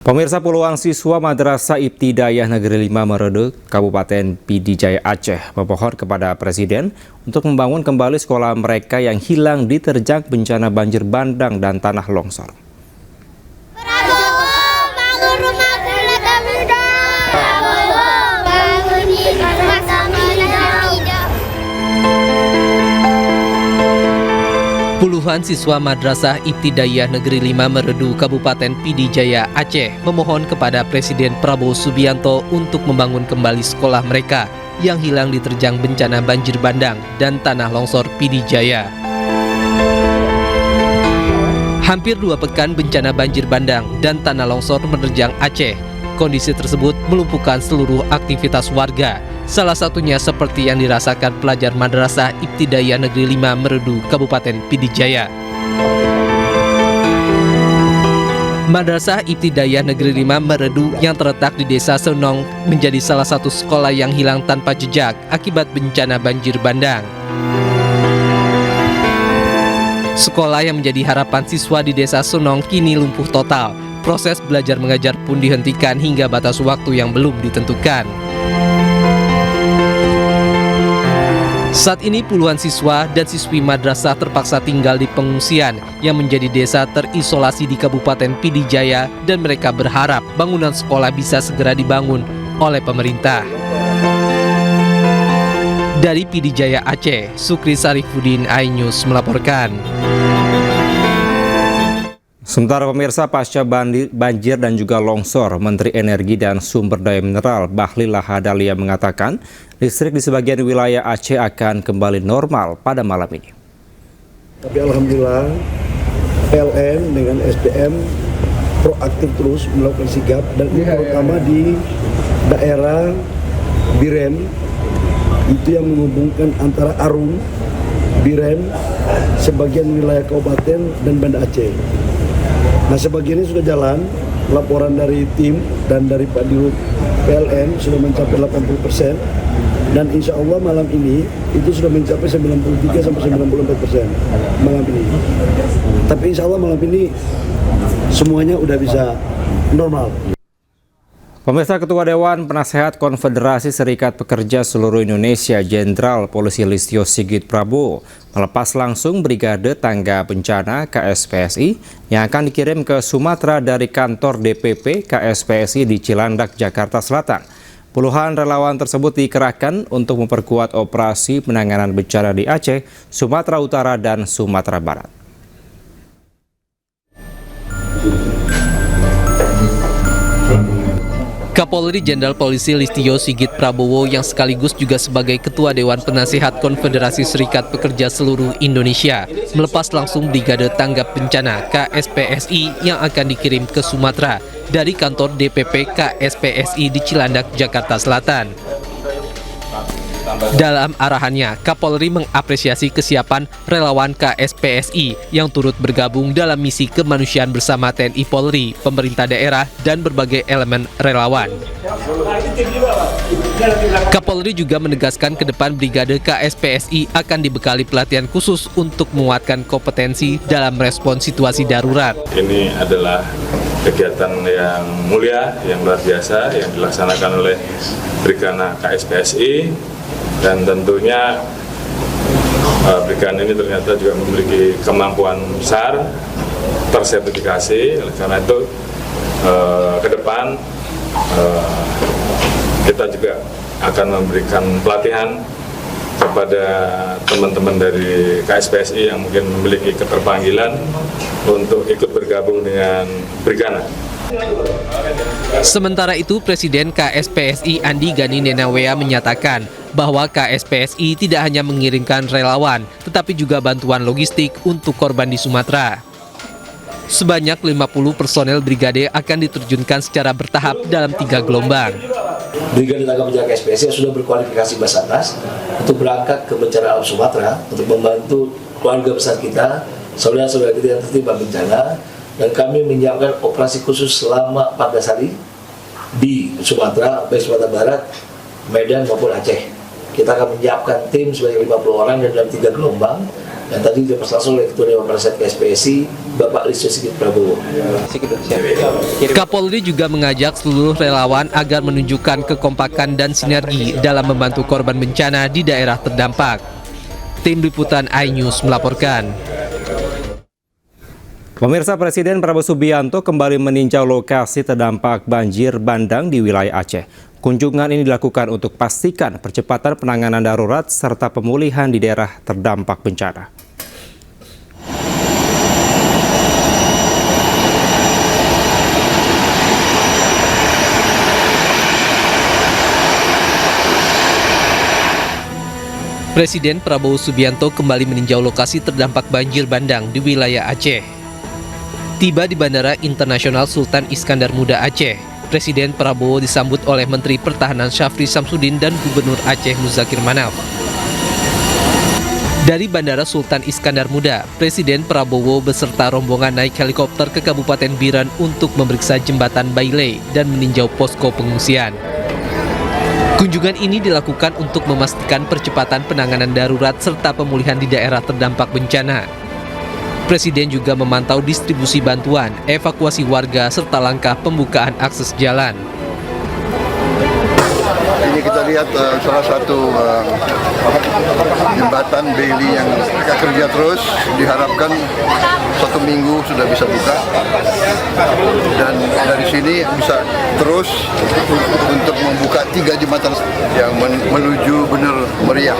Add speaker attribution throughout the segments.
Speaker 1: Pemirsa, puluhan siswa Madrasah Ibtidaiyah Negeri 5 Meredu, Kabupaten Pidijaya Aceh memohon kepada Presiden untuk membangun kembali sekolah mereka yang hilang diterjang bencana banjir bandang dan tanah longsor.
Speaker 2: Puluhan siswa Madrasah Ibtidaiyah Negeri 5 Meredu, Kabupaten Pidijaya Aceh memohon kepada Presiden Prabowo Subianto untuk membangun kembali sekolah mereka yang hilang diterjang bencana banjir bandang dan tanah longsor Pidijaya. Hampir 2 pekan bencana banjir bandang dan tanah longsor menerjang Aceh. Kondisi tersebut melumpuhkan seluruh aktivitas warga. Salah satunya seperti yang dirasakan pelajar Madrasah Ibtidaiyah Negeri 5 Meredu, Kabupaten Pidijaya. Madrasah Ibtidaiyah Negeri 5 Meredu yang terletak di Desa Senong menjadi salah satu sekolah yang hilang tanpa jejak akibat bencana banjir bandang. Sekolah yang menjadi harapan siswa di Desa Senong kini lumpuh total. Proses belajar mengajar pun dihentikan hingga batas waktu yang belum ditentukan. Saat ini puluhan siswa dan siswi madrasah terpaksa tinggal di pengungsian yang menjadi desa terisolasi di Kabupaten Pidijaya dan mereka berharap bangunan sekolah bisa segera dibangun oleh pemerintah. Dari Pidijaya Aceh, Sukri Sarifudin, iNews melaporkan.
Speaker 1: Sementara pemirsa, pasca banjir dan juga longsor, Menteri Energi dan Sumber Daya Mineral Bahlil Lahadalia mengatakan listrik di sebagian wilayah Aceh akan kembali normal pada malam ini.
Speaker 3: Tapi alhamdulillah PLN dengan SDM proaktif terus melakukan sigap dan terutama di daerah Biren itu yang menghubungkan antara Arung, Biren, sebagian wilayah kabupaten dan Banda Aceh. Nah, sebagian ini sudah jalan, laporan dari tim dan dari Pak Dirut PLN sudah mencapai 80%, dan insya Allah malam ini itu sudah mencapai 93-94% malam ini. Tapi insya Allah malam ini semuanya udah bisa normal.
Speaker 1: Pemirsa, Ketua Dewan Penasehat Konfederasi Serikat Pekerja Seluruh Indonesia Jenderal Polisi Listio Sigit Prabowo melepas langsung Brigade Tangga Bencana KSPSI yang akan dikirim ke Sumatera dari kantor DPP KSPSI di Cilandak, Jakarta Selatan. Puluhan relawan tersebut dikerahkan untuk memperkuat operasi penanganan bencana di Aceh, Sumatera Utara, dan Sumatera Barat.
Speaker 2: Kapolri Jenderal Polisi Listio Sigit Prabowo yang sekaligus juga sebagai Ketua Dewan Penasehat Konfederasi Serikat Pekerja Seluruh Indonesia melepas langsung Brigade Tanggap Bencana KSPSI yang akan dikirim ke Sumatera dari kantor DPP KSPSI di Cilandak, Jakarta Selatan. Dalam arahannya, Kapolri mengapresiasi kesiapan relawan KSPSI yang turut bergabung dalam misi kemanusiaan bersama TNI Polri, pemerintah daerah, dan berbagai elemen relawan. Kapolri juga menegaskan ke depan Brigade KSPSI akan dibekali pelatihan khusus untuk menguatkan kompetensi dalam respon situasi darurat.
Speaker 4: Ini adalah kegiatan yang mulia, yang luar biasa, yang dilaksanakan oleh Brigana KSPSI. Dan tentunya Brigana ini ternyata juga memiliki kemampuan besar, tersertifikasi. Oleh karena itu ke depan kita juga akan memberikan pelatihan kepada teman-teman dari KSPSI yang mungkin memiliki keterpanggilan untuk ikut bergabung dengan Brigana.
Speaker 2: Sementara itu, Presiden KSPSI Andi Gani Nenawea menyatakan bahwa KSPSI tidak hanya mengirimkan relawan, tetapi juga bantuan logistik untuk korban di Sumatera. Sebanyak 50 personel brigade akan diterjunkan secara bertahap dalam 3 gelombang.
Speaker 5: Brigade Tanggap Bencana KSPSI sudah berkualifikasi Basarnas untuk berangkat ke bencana alam Sumatera untuk membantu keluarga besar kita, saudara-saudara kita yang tertimpa bencana. Dan kami menyiapkan operasi khusus selama 14 hari di Sumatera, baik Sumatera Barat, Medan maupun Aceh. Kita akan menyiapkan tim sebanyak 50 orang dan dalam 3 gelombang yang tadi dilepas langsung oleh Ketua Dewan Penasehat KSPSI, Bapak Listio Sigit Prabowo.
Speaker 2: Kapolri juga mengajak seluruh relawan agar menunjukkan kekompakan dan sinergi dalam membantu korban bencana di daerah terdampak. Tim Liputan iNews melaporkan.
Speaker 1: Pemirsa, Presiden Prabowo Subianto kembali meninjau lokasi terdampak banjir bandang di wilayah Aceh. Kunjungan ini dilakukan untuk pastikan percepatan penanganan darurat serta pemulihan di daerah terdampak bencana.
Speaker 2: Presiden Prabowo Subianto kembali meninjau lokasi terdampak banjir bandang di wilayah Aceh. Tiba di Bandara Internasional Sultan Iskandar Muda Aceh, Presiden Prabowo disambut oleh Menteri Pertahanan Syafri Samsudin dan Gubernur Aceh Muzakir Manaf. Dari Bandara Sultan Iskandar Muda, Presiden Prabowo beserta rombongan naik helikopter ke Kabupaten Biren untuk memeriksa jembatan Bailey dan meninjau posko pengungsian. Kunjungan ini dilakukan untuk memastikan percepatan penanganan darurat serta pemulihan di daerah terdampak bencana. Presiden juga memantau distribusi bantuan, evakuasi warga, serta langkah pembukaan akses jalan.
Speaker 6: Ini kita lihat salah satu jembatan Bailey yang mereka kerja terus, diharapkan 1 minggu sudah bisa buka. Dan dari sini bisa terus untuk membuka 3 jembatan yang menuju Bener Meriah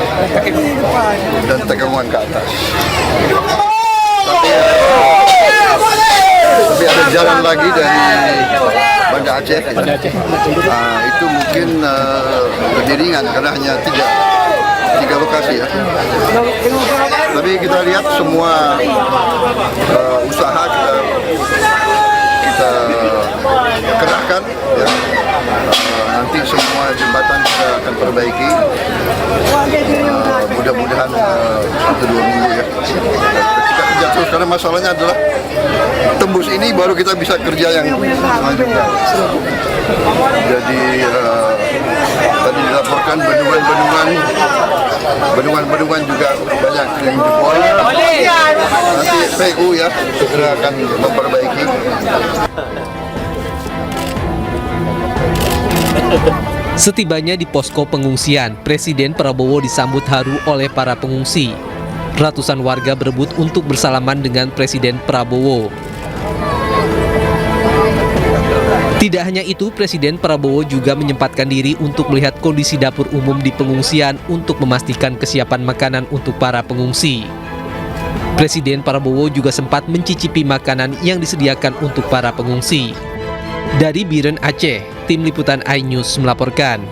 Speaker 6: dan Tegangan ke atas. Tapi ada jalan lagi dari Banda Aceh. Itu mungkin lebih ringan karena hanya tiga lokasi ya. Tapi kita lihat semua usaha kita kerahkan ya. Nanti semua jembatan kita akan perbaiki. Mudah-mudahan 1-2 minggu ya. Kita kerja terus karena masalahnya adalah tembus ini baru kita bisa kerja yang selanjutnya. Jadi tadi dilaporkan bendungan juga banyak yang jebol. Nanti PU ya segera akan memperbaiki.
Speaker 2: Setibanya di posko pengungsian, Presiden Prabowo disambut haru oleh para pengungsi. Ratusan warga berebut untuk bersalaman dengan Presiden Prabowo. Tidak hanya itu, Presiden Prabowo juga menyempatkan diri untuk melihat kondisi dapur umum di pengungsian untuk memastikan kesiapan makanan untuk para pengungsi. Presiden Prabowo juga sempat mencicipi makanan yang disediakan untuk para pengungsi. Dari Biren Aceh, Tim Liputan iNews melaporkan.